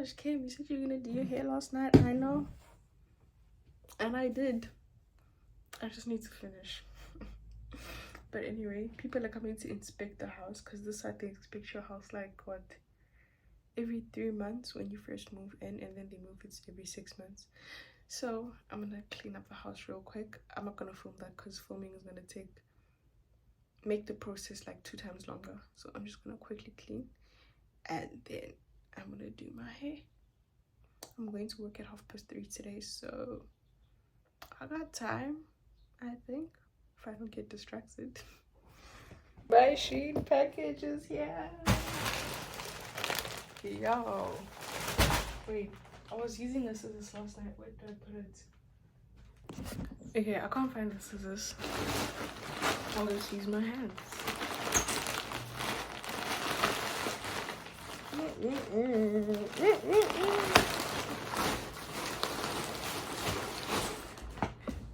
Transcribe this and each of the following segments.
gosh, Kim, you said you were gonna do your hair last night. I know. And I did. I just need to finish. But anyway, people are coming to inspect the house because this side they inspect your house like what? Every 3 months when you first move in, and then they move it every 6 months. So I'm gonna clean up the house real quick. I'm not gonna film that because filming is gonna make the process like 2 times longer. So I'm just gonna quickly clean and then I'm gonna do my hair. I'm going to work at 3:30 today, so I got time, I think, if I don't get distracted. My Shein packages, yeah. Yo, wait, I was using the scissors last night. Where did I put it? Okay, I can't find the scissors. I'll just use my hands.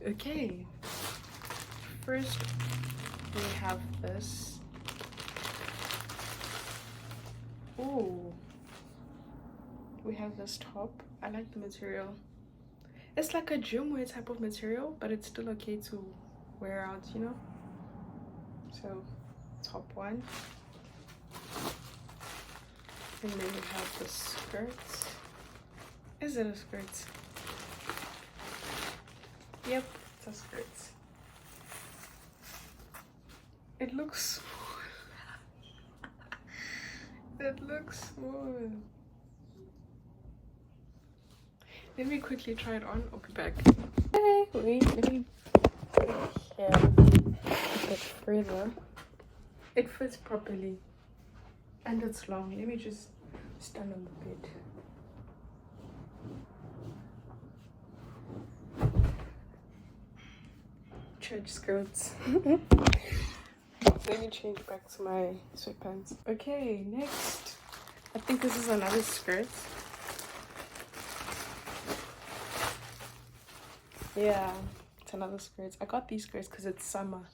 Okay, first we have this. Oh, we have this top. I like the material. It's like a gym wear type of material, but it's still okay to wear out, you know. So top one, and then we have the skirt. Is it a skirt? Yep, it's a skirt. It looks smooth. It looks smooth. Let me quickly try it on. I'll be back. Hey, wait, let me put it here a bit further. It fits properly and it's long. Let me just stand on the bed. Church skirts. Let me change back to my sweatpants. Okay, next. I think this is another skirt. Yeah, it's another skirt. I got these skirts because it's summer,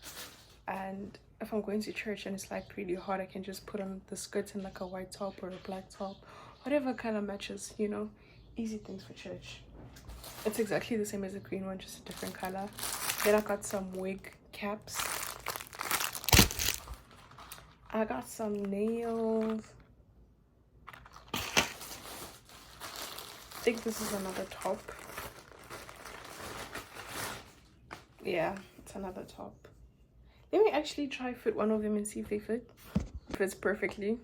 and if I'm going to church and it's like really hot, I can just put on the skirts in like a white top or a black top, whatever kind of matches, you know. Easy things for church. It's exactly the same as the green one, just a different color. Then I got some wig caps. I got some nails. I think this is another top. Yeah, it's another top. Let me actually try fit one of them and see if they fit. Fits perfectly.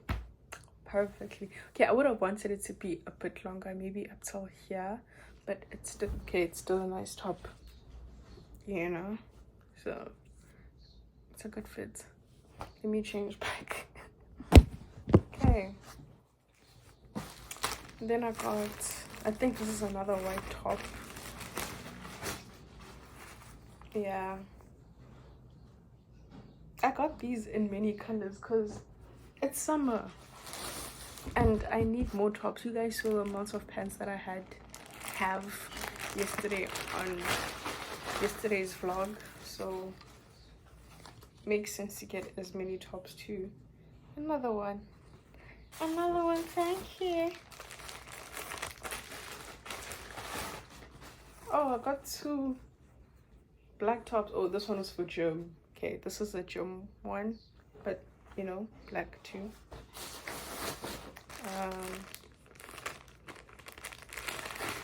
Perfectly. Okay, I would have wanted it to be a bit longer, maybe up till here, but it's still okay. It's still a nice top, you know, so it's a good fit. Let me change back. Okay, then I think this is another white top. Yeah, I got these in many colors because it's summer and I need more tops. You guys saw the amount of pants that I have yesterday on yesterday's vlog, so makes sense to get as many tops too. Another one, thank you. Oh, I got 2 black tops. Oh, this one was for gym. Okay, this is a gym one, but you know, black too.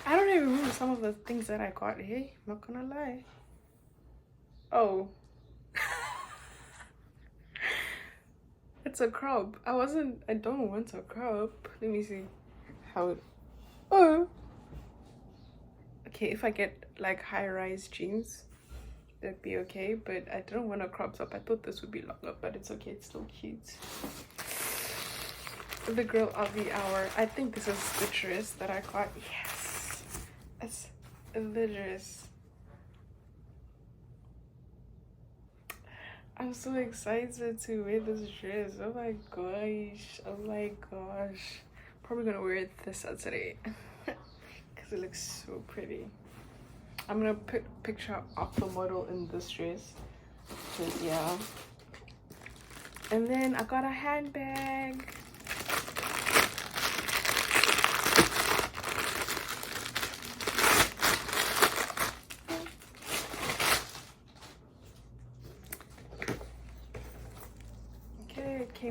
I don't even remember some of the things that I got. Hey, I'm not gonna lie. Oh, it's a crop. I don't want a crop. Let me see how it, oh, okay, if I get like high-rise jeans, that'd be okay, but I don't want a crop top. I thought this would be longer, but it's okay, it's still cute. The girl of the hour. I think this is the dress that I got. Yes, it's the dress. I'm so excited to wear this dress. Oh my gosh, oh my gosh. Probably gonna wear it this Saturday because it looks so pretty. I'm gonna put a picture of the model in this dress, but yeah. And then I got a handbag.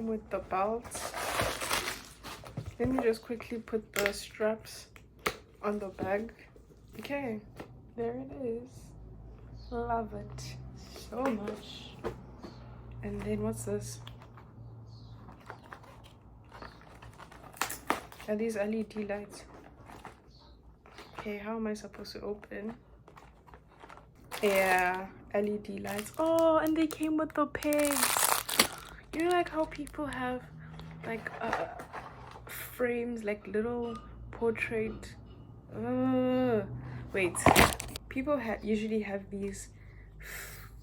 with the belt. Let me just quickly put the straps on the bag. Okay, there it is. Love it so much. And then what's this? Are these LED lights? Okay, how am I supposed to open? Yeah, LED lights. Oh, and they came with the pigs. You know, like how people have like frames, like little portrait. Wait, people usually have these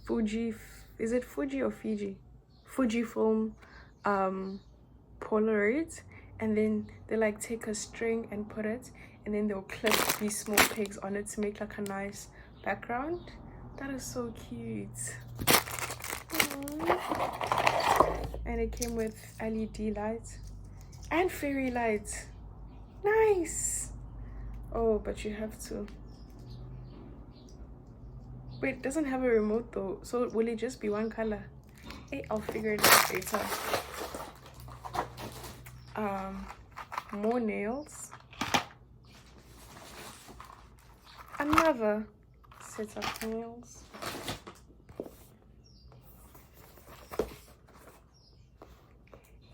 Fuji. Is it Fuji or Fiji? Fujifilm Polaroids, and then they like take a string and put it, and then they'll clip these small pigs on it to make like a nice background. That is so cute. And it came with LED lights and fairy lights. Nice. Oh, but you have to wait, it doesn't have a remote though, so will it just be one color? Hey, I'll figure it out later. More nails. Another set of nails.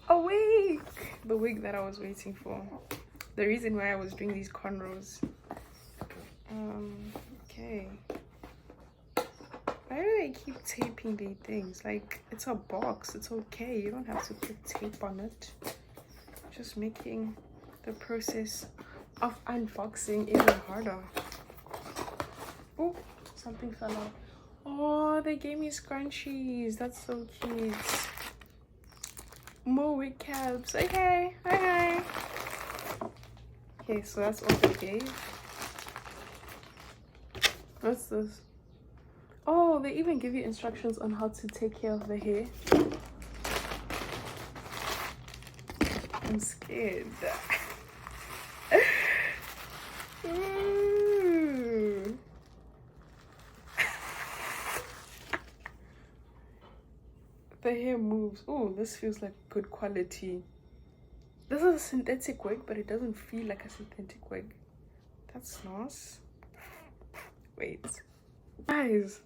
A wig! The wig that I was waiting for. The reason why I was doing these cornrows. Okay. Why do they keep taping these things? Like, it's a box. It's okay. You don't have to put tape on it. Just making the process of unboxing even harder. Oh, something fell out. Oh, they gave me scrunchies. That's so cute. More wig caps. Okay, okay. Okay, so that's all they gave. What's this? Oh, they even give you instructions on how to take care of the hair. I'm scared. The hair moves. Oh, this feels like good quality. This is a synthetic wig, but it doesn't feel like a synthetic wig. That's nice. Wait. Guys.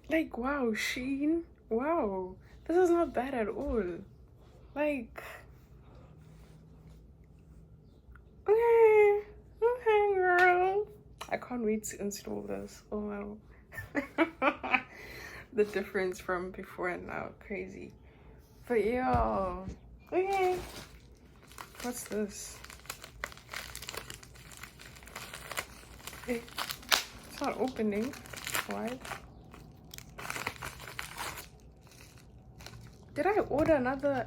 Like, wow, Shein. Wow. This is not bad at all. Like... Okay, girl. I can't wait to install this. Oh wow. The difference from before and now, crazy. But yeah, okay. What's this? Hey, it's not opening. Why? Did I order another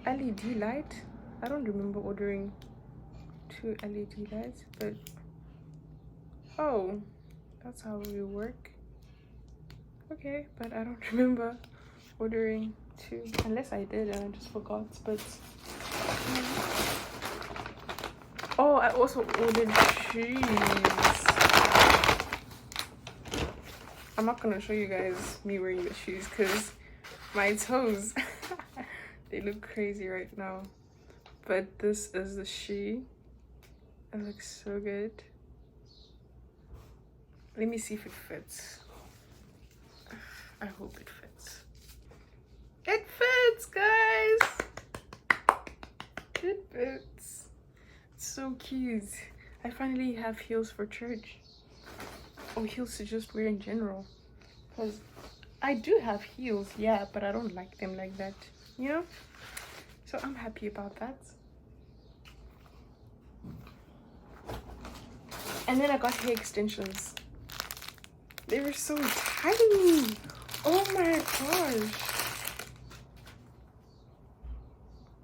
LED light? I don't remember ordering 2 LED lights, but oh, that's how we work. Okay, but I don't remember ordering 2, unless I did and I just forgot. But oh, I also ordered shoes. I'm not gonna show you guys me wearing the shoes because my toes they look crazy right now. But this is the shoe. It looks so good. Let me see if it fits. I hope it fits. It fits, guys! It fits. It's so cute. I finally have heels for church. Or heels to just wear in general. Because I do have heels, yeah, but I don't like them like that, you know? So I'm happy about that. And then I got hair extensions. They were so tiny. Oh my gosh.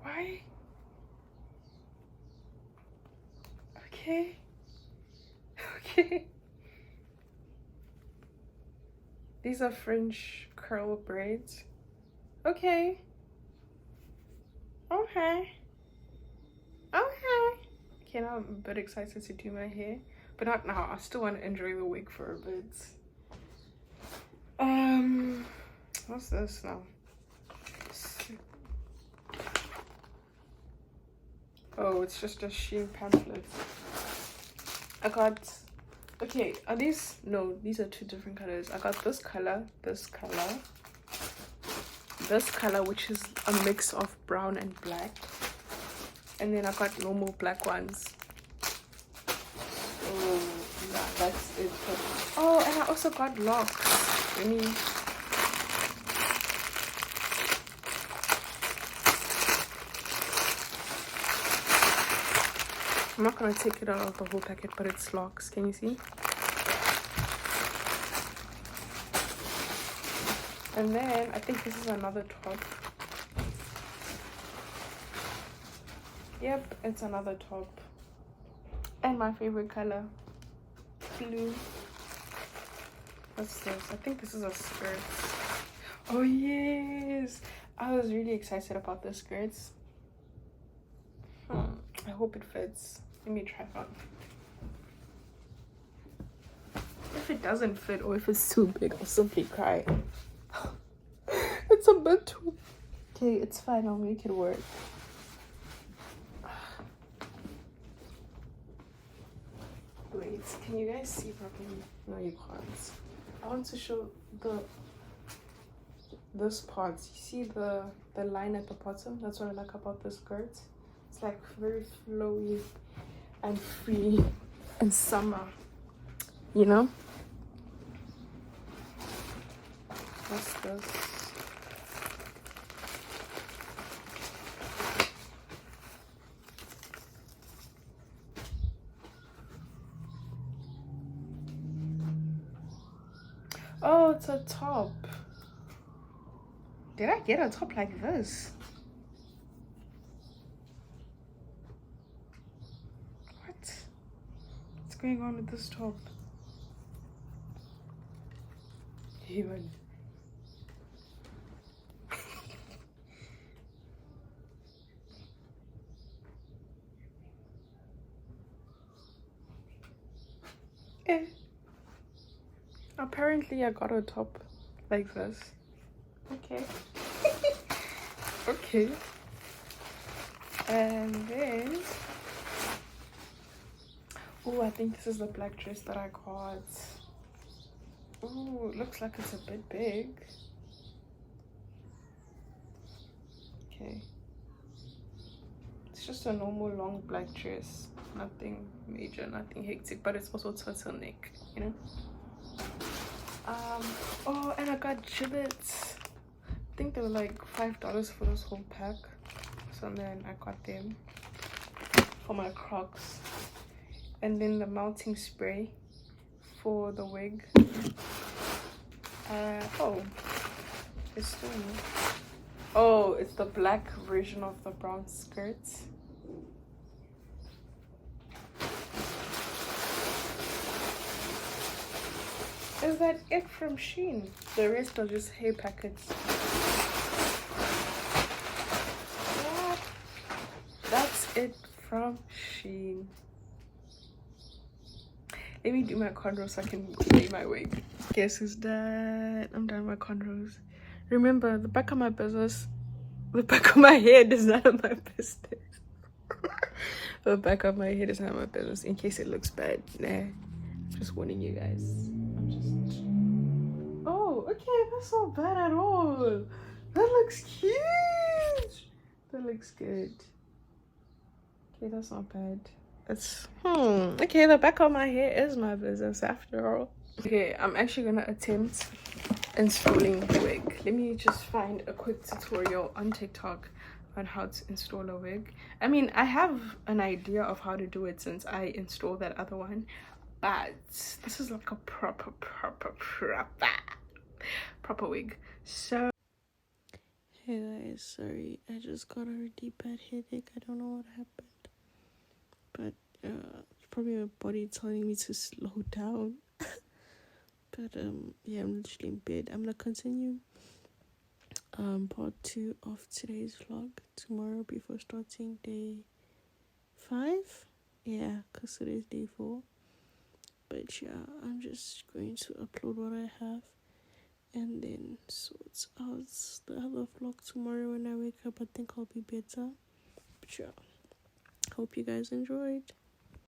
Why? Okay. Okay. These are French curl braids. Okay. Okay. Okay. Okay, now I'm a bit excited to do my hair. But not now. I still want to enjoy the wig for a bit. What's this now? Oh, it's just a shein pamphlet. I got, okay, are these, no, these are two different colors. I got this color, this color, which is a mix of brown and black, and then I got normal black ones. Oh yeah, that's it. Oh, and I also got locks. Let me, I'm not gonna take it out of the whole packet, but it's locks. Can you see? And then I think this is another top. Yep, it's another top. And my favorite color, blue. What's this? I think this is a skirt. Oh yes, I was really excited about the skirts. I hope it fits. Let me try it on. If it doesn't fit or if it's too big, I'll simply cry. It's a bit too... Okay, it's fine. I'll make it work. Wait, can you guys see properly? No, you can't. I want to show this part. You see the line at the bottom? That's what I like about the skirt. It's like very flowy and free and summer, you know? What's this? Oh, it's a top. Did I get a top like this? What's going on with this top? Even. Apparently I got a top like this. Okay. Okay. And then, oh, I think this is the black dress that I got. Oh, it looks like it's a bit big. Okay. It's just a normal long black dress. Nothing major, nothing hectic, but it's also turtleneck, you know? Oh, and I got giblets. I think they were like $5 for this whole pack. So then I got them for my Crocs. And then the melting spray for the wig. Oh, it's still new. Oh, it's the black version of the brown skirts. Is that it from Shein? The rest are just Heyy packets. What? That's it from Shein. Let me do my cornrows so I can lay my wig. Guess who's done? I'm done with my cornrows. Remember, the back of my business, the back of my head is none of my business. The back of my head is none of my business. In case it looks bad, nah. Just warning you guys. I'm just... Oh, okay, that's not bad at all. That looks cute. That looks good. Okay, that's not bad. It's okay, the back of my hair is my business after all. Okay, I'm actually gonna attempt installing the wig. Let me just find a quick tutorial on TikTok on how to install a wig. I mean, I have an idea of how to do it since I installed that other one, but this is like a proper wig. So hey guys, sorry, I just got a really bad headache. I don't know what happened, but it's probably my body telling me to slow down. But yeah, I'm literally in bed. I'm gonna continue part 2 of today's vlog tomorrow before starting day 5. Yeah, because today's day 4. But yeah, I'm just going to upload what I have and then sort out the other vlog tomorrow when I wake up. I think I'll be better. But yeah, Hope you guys enjoyed.